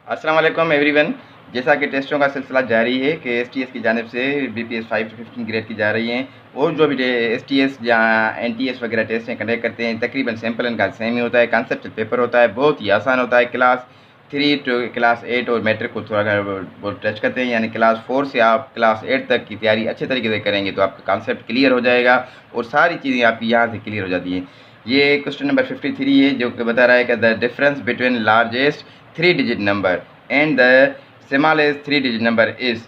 अस्सलाम वालेकुम एवरीवन। जैसा कि टेस्टों का सिलसिला जारी है कि एसटीएस की जानिब से बीपीएस 5 से 15 ग्रेड की जा रही हैं और जो भी एसटीएस या एनटीएस वगैरह टेस्ट कंडक्ट करते हैं तकरीबन सैम्पल इनका सेम ही होता है। कॉन्सेप्चुअल पेपर होता है, बहुत ही आसान होता है। क्लास 3 टू क्लास 8 और मैट्रिक को थोड़ा वो टच करते हैं, यानी क्लास 4 से आप क्लास 8 तक की तैयारी अच्छे तरीके से करेंगे तो आपका कॉन्सेप्ट क्लियर हो जाएगा और सारी चीज़ें आपकी यहाँ से क्लियर हो जाती हैं। ये क्वेश्चन नंबर 53 है जो कि बता रहा है कि the difference between largest 3 digit number and the smallest 3 digit number is.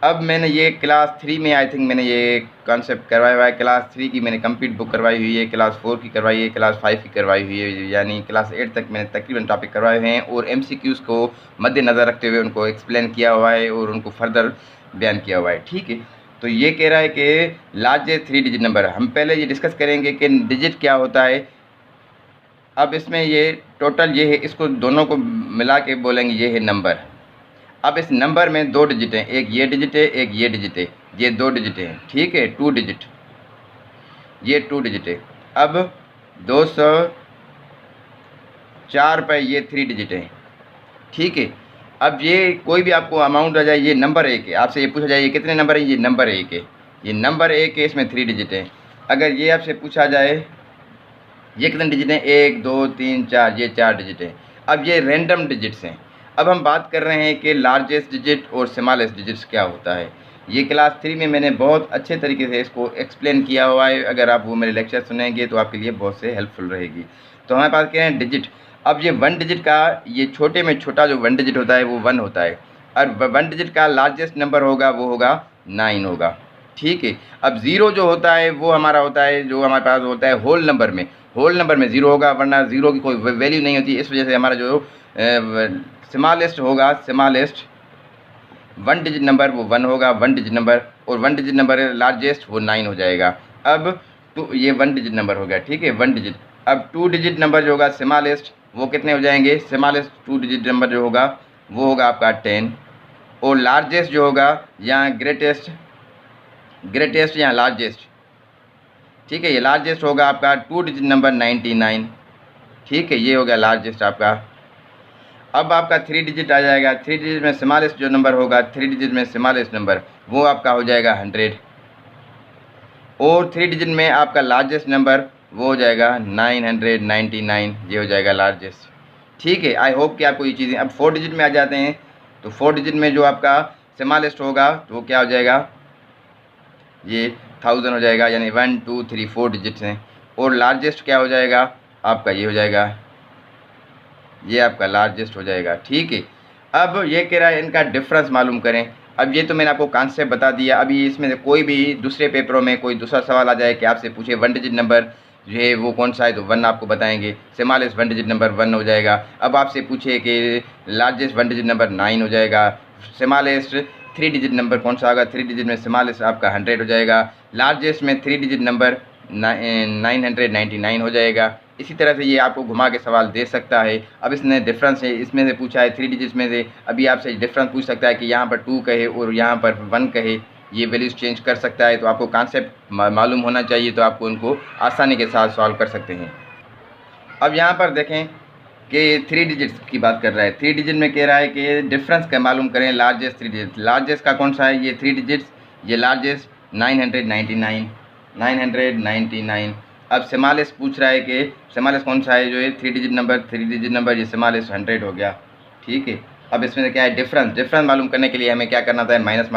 अब मैंने ये क्लास 3 में आई थिंक मैंने ये कॉन्सेप्ट करवाया हुआ है। क्लास 3 की मैंने कंप्लीट बुक करवाई हुई है, क्लास 4 की करवाई है, क्लास 5 की करवाई हुई है, यानी क्लास 8 तक मैंने तकरीबन टॉपिक करवाए हुए हैं और एमसीक्यूज़ को मद्देनज़र रखते हुए उनको एक्सप्लेन किया हुआ है और उनको फर्दर बयान किया हुआ है। ठीक है, तो ये कह रहा है कि लार्जेस्ट 3 डिजिट नंबर। हम पहले ये डिस्कस करेंगे कि डिजिट क्या होता है। अब इसमें ये टोटल ये है, इसको दोनों को मिला के बोलेंगे ये है नंबर। अब इस नंबर में 2 डिजिट हैं, एक ये डिजिट है एक ये डिजिट है, ये 2 डिजिट हैं। ठीक है, 2 डिजिट, ये 2 डिजिट है। अब 204 पे ये 3 डिजिट है। ठीक है, अब ये कोई भी आपको अमाउंट आ जाए, ये नंबर 1 है, आपसे ये पूछा जाए ये कितने नंबर है, ये नंबर 1 है, ये नंबर 1 है, इसमें 3 डिजिट है। अगर ये आपसे पूछा जाए ये कितने डिजिट हैं, 1 2 3 4, ये 4 डिजिट हैं। अब ये रैंडम डिजिट्स हैं। अब हम बात कर रहे हैं कि लार्जेस्ट डिजिट और स्मॉलेस्ट डिजिट्स क्या होता है। ये क्लास 3 में मैंने बहुत अच्छे तरीके से इसको एक्सप्लेन किया हुआ है। अगर आप वो मेरे लेक्चर सुनेंगे तो आपके लिए बहुत से हेल्पफुल रहेगी। तो हमारे पास क्या है, डिजिट। अब ये 1 डिजिट का, ये छोटे में छोटा जो 1 डिजिट होता है वो 1 होता है और 1 डिजिट का लार्जेस्ट नंबर होगा वो होगा 9 होगा। ठीक है, अब ज़ीरो जो होता है वो हमारा होता है, जो हमारे पास होता है होल नंबर में, होल नंबर में ज़ीरो होगा, वरना ज़ीरो की कोई वैल्यू नहीं होती। इस वजह से हमारा जो स्मॉलेस्ट होगा, स्मॉलेस्ट 1 डिजिट नंबर वो 1 होगा, 1 डिजिट नंबर, और 1 डिजिट नंबर लार्जेस्ट वो 9 हो जाएगा। अब ये 1 डिजिट नंबर हो गया। ठीक है, 1 डिजिट। अब 2 डिजिट नंबर जो होगा स्मॉलेस्ट वो कितने हो जाएंगे, स्मॉलेस्ट 2 डिजिट नंबर जो होगा वो होगा आपका 10, और लार्जेस्ट जो होगा या ग्रेटेस्ट या लार्जेस्ट, ठीक है, ये लार्जेस्ट होगा आपका 2 डिजिट नंबर 99। ठीक है, ये हो गया लार्जेस्ट आपका। अब आपका 3 डिजिट आ जाएगा, 3 डिजिट में स्मॉलेस्ट जो नंबर होगा, 3 डिजिट में स्मॉलेस्ट नंबर वो आपका हो जाएगा 100, और 3 डिजिट में आपका लार्जेस्ट नंबर वो हो जाएगा 999, ये हो जाएगा लार्जेस्ट। ठीक है, आई होप कि आपको ये चीज़ें। अब 4 डिजिट में आ जाते हैं, तो 4 डिजिट में जो आपका स्मॉलेस्ट होगा तो वो क्या हो जाएगा, ये 1000 हो जाएगा, यानी 1 2 3 4 डिजिट्स हैं। और लार्जेस्ट क्या हो जाएगा आपका, ये हो जाएगा, ये आपका लार्जेस्ट हो जाएगा। ठीक है, अब ये कह रहा है इनका डिफरेंस मालूम करें। अब ये तो मैंने आपको कॉन्सेप्ट बता दिया। अभी इसमें से कोई भी दूसरे पेपरों में कोई दूसरा सवाल आ जाए कि आपसे पूछे 1 डिजिट नंबर जो है वो कौन सा है, तो 1 आपको बताएंगे, स्मॉलेस्ट 1 डिजिट नंबर 1 हो जाएगा। अब आपसे पूछे कि लार्जेस्ट 1 डिजिट नंबर 9 हो जाएगा, स्मॉलेस्ट 3 डिजिट नंबर कौन सा होगा, 3 डिजिट में स्मॉलेस्ट आपका 100 हो जाएगा, लार्जेस्ट में 3 डिजिट नंबर 999 हो जाएगा। इसी तरह से ये आपको घुमा के सवाल दे सकता है। अब इसने डिफरेंस है, इसमें से पूछा है 3 डिजिट्स में से, अभी आपसे डिफरेंस पूछ सकता है कि यहाँ पर 2 कहे और यहाँ पर 1 कहे, ये वैल्यूज़ चेंज कर सकता है। तो आपको कॉन्सेप्ट मालूम होना चाहिए, तो आपको उनको आसानी के साथ सॉल्व कर सकते हैं। अब यहाँ पर देखें कि 3 डिजिट्स की बात कर रहा है। 3 डिजिट में कह रहा है कि डिफरेंस का मालूम करें लार्जेस्ट 3 डिजिट। लार्जेस्ट का कौन सा है, ये 3 डिजिट्स, ये लार्जेस्ट 999। अब स्मॉलेस्ट पूछ रहा है कि स्मॉलेस्ट कौन सा है, जो है 3 डिजिट नंबर, 3 डिजिट नंबर, ये स्मॉलेस्ट 100 हो गया। ठीक है, अब इसमें से क्या है डिफरेंस मालूम करने के लिए हमें क्या करना था, माइनस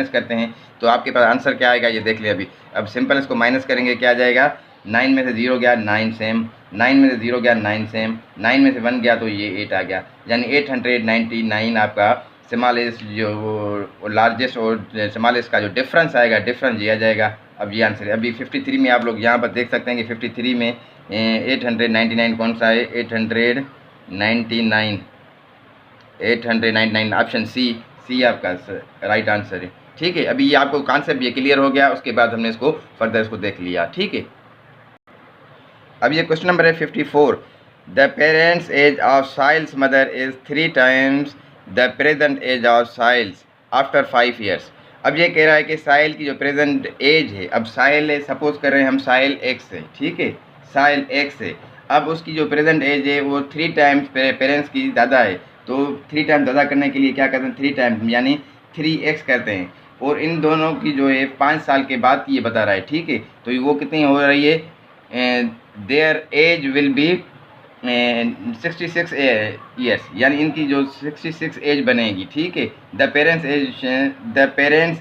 करते हैं। तो आपके पास आंसर क्या आएगा ये देख लें अभी। अब सिंपल इसको माइनस करेंगे, क्या आ जाएगा, 9 में से 0 गया 9 सेम, 9 में से 0 गया 9 सेम, 9 में से 1 गया तो ये 8 आ गया, यानी 899 आपका स्मॉलेस्ट जो लार्जेस्ट और स्मॉलेस्ट का जो डिफरेंस आएगा, डिफरेंस ये आ जाएगा। अब ये आंसर है। अभी 53 में आप लोग यहाँ पर देख सकते हैं कि 53 में 899 कौन सा है, 899 ऑप्शन सी आपका राइट आंसर है। ठीक है, अभी ये आपको कॉन्सेप्ट ये क्लियर हो गया, उसके बाद हमने इसको फर्दर इसको देख लिया। ठीक है, अब ये क्वेश्चन नंबर है 54। The parents age of Sahil's mother is 3 times the present age of Sahil's after 5 years. अब ये कह रहा है कि साहिल की जो प्रेजेंट एज है, अब साहिल है, सपोज कर रहे हैं हम साहिल एक्स है, ठीक है, साहिल एक्स है, अब उसकी जो प्रेजेंट एज है वो 3 टाइम्स पेरेंट्स की ज़्यादा है, तो 3 टाइम ज़्यादा करने के लिए क्या करते हैं, 3 टाइम यानी 3x करते हैं। और इन दोनों की जो है 5 साल के बाद की ये बता रहा है, ठीक है। तो वो कितनी हो रही है, their age will be 66 years, यानी इनकी जो 66 एज बनेगी, ठीक है। The parents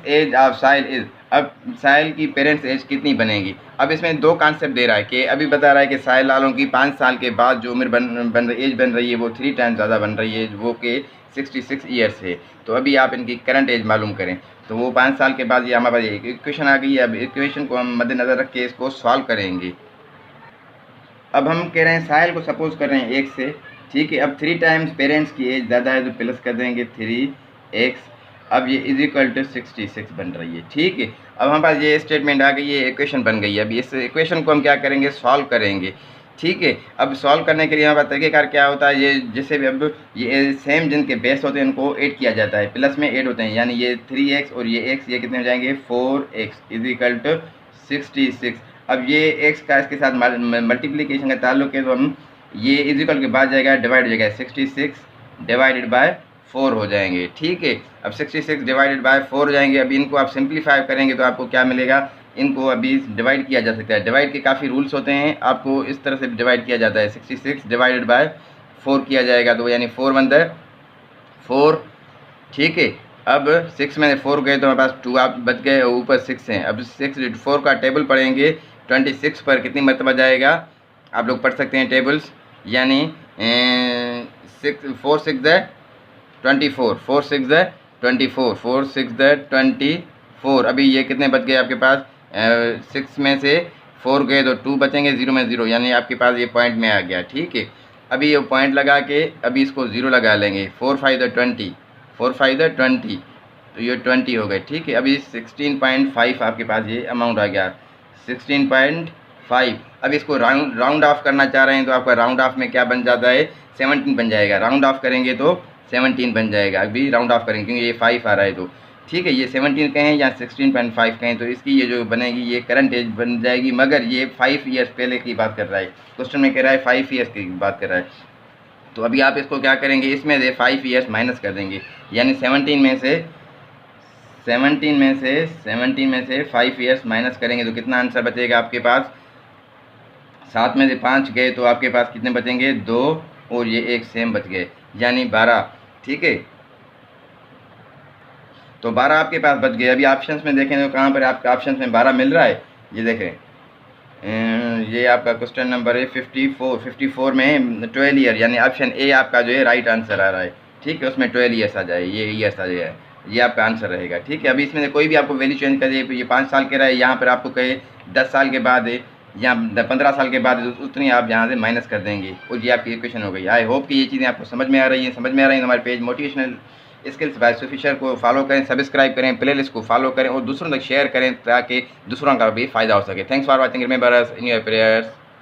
age of Sahil is, अब साहिल की पेरेंट्स एज कितनी बनेगी। अब इसमें दो कॉन्सेप्ट दे रहा है कि अभी बता रहा है कि साहिल लालों की 5 साल के बाद जो उम्र एज बन रही है वो 3 टाइम ज़्यादा बन रही है, वो कि 66 ईयर्स है। तो अभी आप इनकी करंट एज मालूम करें। तो वो 5 साल के बाद ये हमारे पास एक इक्वेशन आ गई है। अब इक्वेशन को हम मद्देनज़र रख के इसको सॉल्व करेंगे। अब हम कह रहे हैं साहिल को सपोज कर रहे हैं 1 से, ठीक है। अब 3 टाइम्स पेरेंट्स की एज ज़्यादा है तो प्लस कर देंगे 3x। अब ये इज इक्वल टू 66 बन रही है, ठीक है। अब हमारे पास ये स्टेटमेंट आ गई है, इक्वेशन बन गई है। अब इस इक्वेशन को हम क्या करेंगे, सॉल्व करेंगे, ठीक है। अब सॉल्व करने के लिए हमारे पास तरीक़ेकार क्या होता है, ये जैसे भी अब ये सेम जिनके बेस होते हैं उनको ऐड किया जाता है, प्लस में ऐड होते हैं, यानी ये 3x और ये x, ये कितने हो जाएंगे 4x इज इक्वल टू 66। अब ये x का इसके साथ मल्टीप्लिकेशन का ताल्लुक है, तो हम ये इज इक्वल के बाद जाएगा डिवाइड हो जाएगा, 66 डिवाइडेड बाय 4 हो जाएंगे, ठीक है। अब 66 डिवाइडेड बाय 4 हो जाएंगे। अब इनको आप सिंप्लीफाई करेंगे तो आपको क्या मिलेगा, इनको अभी डिवाइड किया जा सकता है। डिवाइड के काफ़ी रूल्स होते हैं, आपको इस तरह से डिवाइड किया जाता है, 66 डिवाइडेड बाय 4 किया जाएगा, तो यानी 4 बनता है 4, ठीक है। अब 6 में 4 गए तो हमारे पास 2 आप बच गए, ऊपर 6 हैं। अब 6 4 का टेबल पढ़ेंगे, 26 पर कितनी मरतबा जाएगा, आप लोग पढ़ सकते हैं टेबल्स, यानी 4 6 24, 4 6 24, 4 6 24। अभी ये कितने बच गए आपके पास, 6 में से 4 गए तो 2 बचेंगे, 0 में 0, यानी आपके पास ये पॉइंट में आ गया, ठीक है। अभी ये पॉइंट लगा के अभी इसको 0 लगा लेंगे, 4 5 20, 4 5 20, तो ये 20 हो गए, ठीक है। अभी 16.5 आपके पास ये अमाउंट आ गया, 16.5। अब इसको राउंड ऑफ करना चाह रहे हैं तो आपका राउंड ऑफ में क्या बन जाता है, 17 बन जाएगा। राउंड ऑफ करेंगे तो 17 बन जाएगा। अभी राउंड ऑफ करेंगे क्योंकि ये 5 आ रहा है, तो ठीक है। ये 17 कहें या 16.5 कहें, तो इसकी ये जो बनेगी ये करंट एज बन जाएगी, मगर ये 5 ईयर्स पहले की बात कर रहा है, क्वेश्चन में कह रहा है 5 ईयर्स की बात कर रहा है। तो अभी आप इसको क्या करेंगे, इसमें से 5 ईयर्स माइनस कर देंगे, यानी 17 में से 5 ईयर्स माइनस करेंगे तो कितना आंसर बचेगा आपके पास, 7 में से 5 गए तो आपके पास कितने बचेंगे, 2 और ये 1 सेम बच गए, यानी 12, ठीक है। तो 12 आपके पास बच गए। अभी ऑप्शंस में देखें तो कहाँ पर आपके ऑप्शंस में 12 मिल रहा है, ये देखें, ये आपका क्वेश्चन नंबर है 54 में 12 ईयर, यानी ऑप्शन ए आपका जो है राइट आंसर आ रहा है, ठीक है। उसमें 12 ईयर्स आ जाए, ये ईयर्स आ जाए, ये आपका आंसर रहेगा, ठीक है। अभी इसमें से कोई भी आपको वैल्यू चेंज कर दे, ये 5 साल के रहा है, यहाँ पर आपको कहे 10 साल के बाद है या 15 साल के बाद, उतनी आप यहाँ से माइनस कर देंगे और ये आपकी इक्वेशन हो गई। आई होप कि ये चीज़ें आपको समझ में आ रही हैं। तो हमारे page motivational skills by Sufi sir को फॉलो करें, सब्सक्राइब करें, प्लेलिस्ट को फॉलो करें और दूसरों तक शेयर करें ताकि दूसरों का भी फ़ायदा हो सके। Thanks for watching, remember us in your prayers.